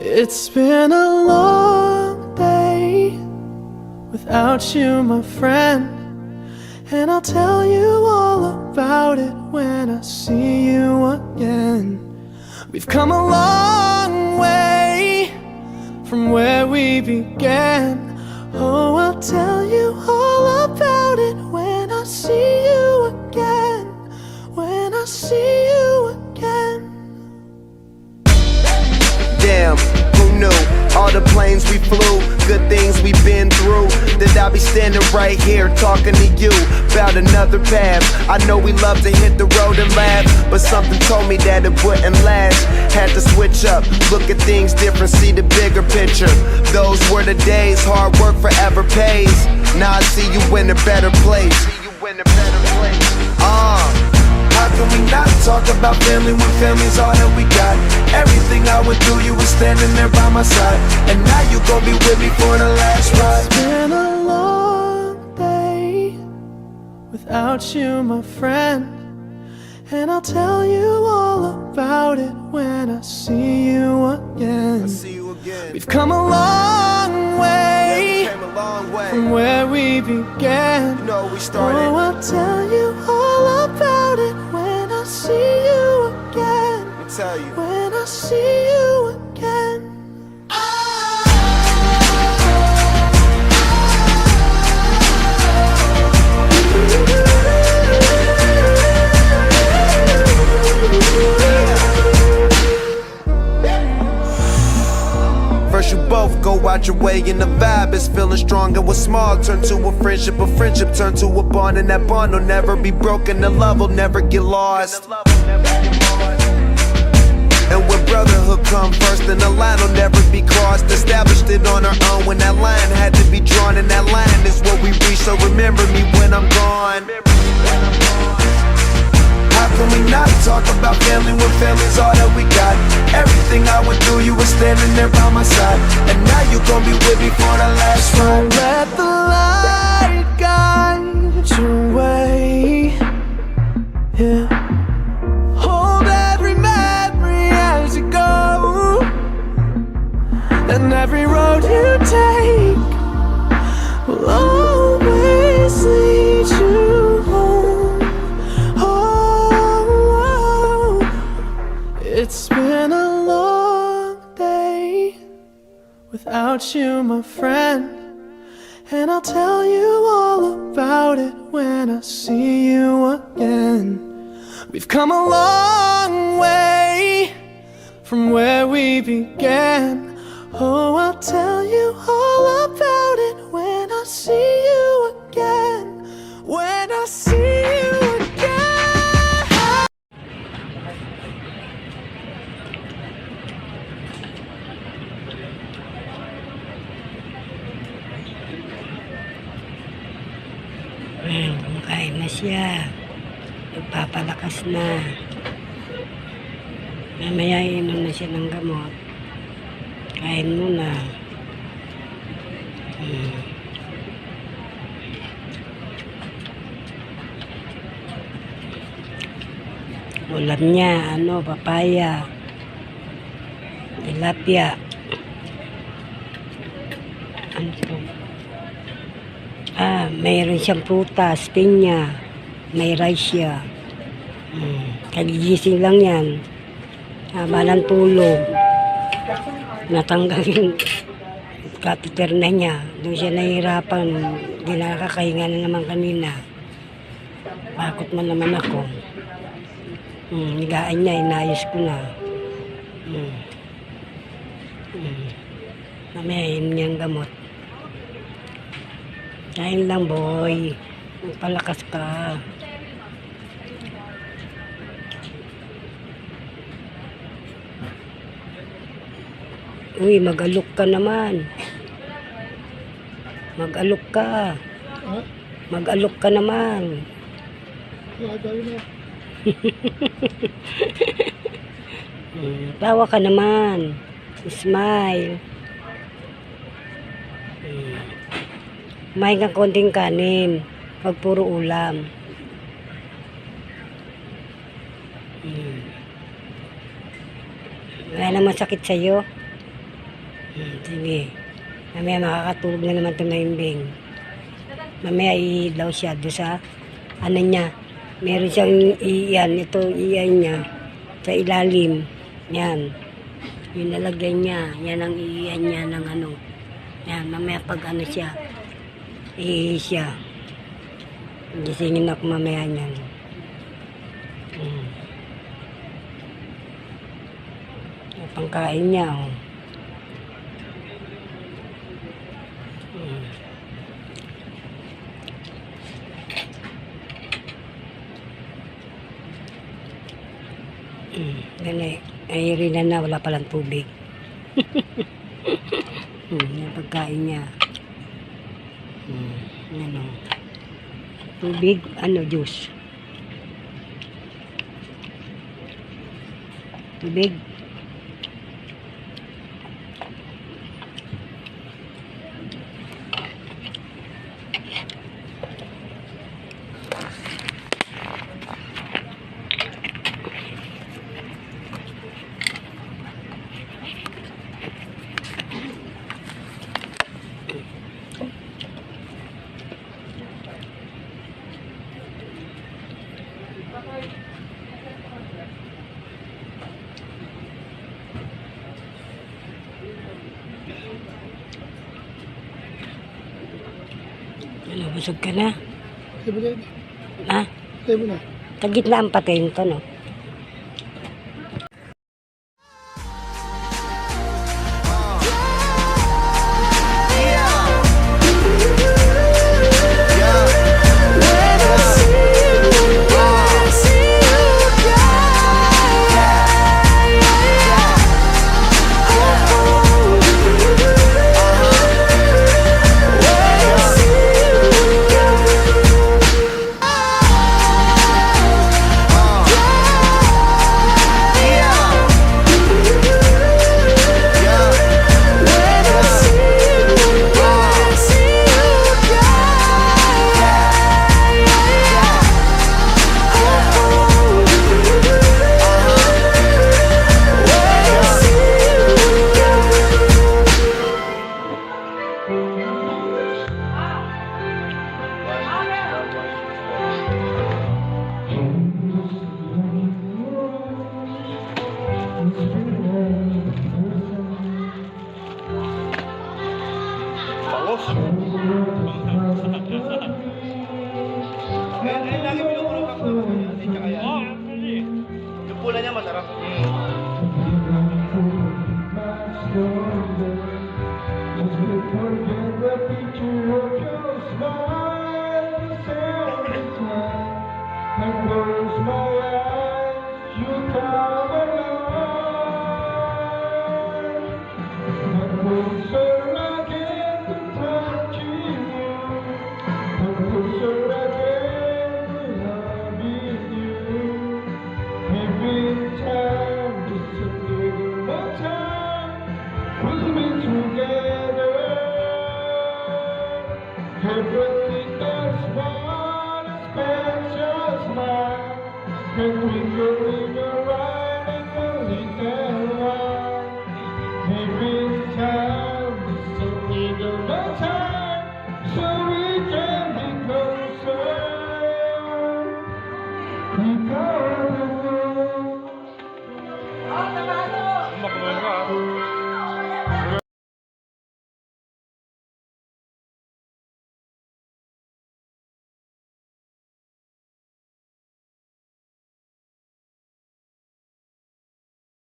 It's been a long day without you, my friend, and I'll tell you all about it when I see you again. We've come a long way from where we began. Oh, I'll tell you all about it when I see you again. When I see you again. Damn, who knew? All the planes we flew, good things we've been through, that I'll be standing right here talking to you about another path. I know we love to hit the road and laugh, but something told me that it wouldn't last. Had to switch up, look at things different, see the bigger picture. Those were the days, hard work forever pays. Now I see you in a better place. How can we not talk about family when family's all that we got? Everything I went through, you were standing there by my side, and now you gon' be with me for the last ride. It's been a long day without you, my friend, and I'll tell you all about it when I see you again. We've come a long way, from where we began. You know we started. Oh, I'll tell you all about it when I see you again. Let me tell you. When I see you again. First you both go out your way and the vibe is feeling strong, and what's small turn to a friendship turn to a bond, and that bond will never be broken, the love will never get lost. And when brotherhood come first, then the line will never be crossed. Established it on our own when that line had to be drawn, and that line is what we reach, so remember me when I'm gone. How can we not talk about family when family's all that we got? Everything I went through, you were standing there by my side, and now you gon' be with me for the last ride. Let the light guide your way. Yeah. Hold every memory as you go, and every road you take will always lead you home. Oh, it's been a long day without you, my friend, and I'll tell you all about it when I see you again. We've come a long way from where we began. Oh, I'll tell you all about it when I see you again. When I see you again. Kumakain na siya. Nagpapalakas na. Mamaya inom na siya ng gamot. Kain muna. Ulam niya, papaya, tilapia. Ano to? Mayroon siyang prutas, pinya, may rice siya. Kagigising lang yan. Haba ng tulog. Natanggal yung catheter na niya. Doon siya nahihirapan. Hindi nakakahinga na naman kanina. Bakit man naman ako. Higaan niya, inayos ko na. Mamaya yun niyang gamot. Kain lang, boy. Magpalakas ka. Uy, mag-alok ka naman. Mag-alok ka. Mag-alok ka naman. Tawa ka naman. Smile. May kang konting kanin. Pag puro ulam. Wala naman sakit sa'yo. Sige. Mamaya makakatulog na naman ito maimbing. Mamaya iilaw siya doon sa ano niya. Meron siyang iyan. Ito iyan niya. Sa ilalim. Yan. Yung nalagyan niya. Yan ang iyan niya ng ano. Yan. Mamaya pag ano siya. Iihi siya. Gisingin ako mamaya niyan. Yung pangkain niya. Oh. Ganun ay rin na wala palang tubig. Yung pagkain niya. Ano. Tubig, ano, juice. Tubig. Ano, busog ka na? Ha? Tagitna ang pating to, no? Ayun lagi pinupuro ka ko. Tsaka yan. Oo, actually. Yung pula niya masarap. Everything that's one is precious, man. And we go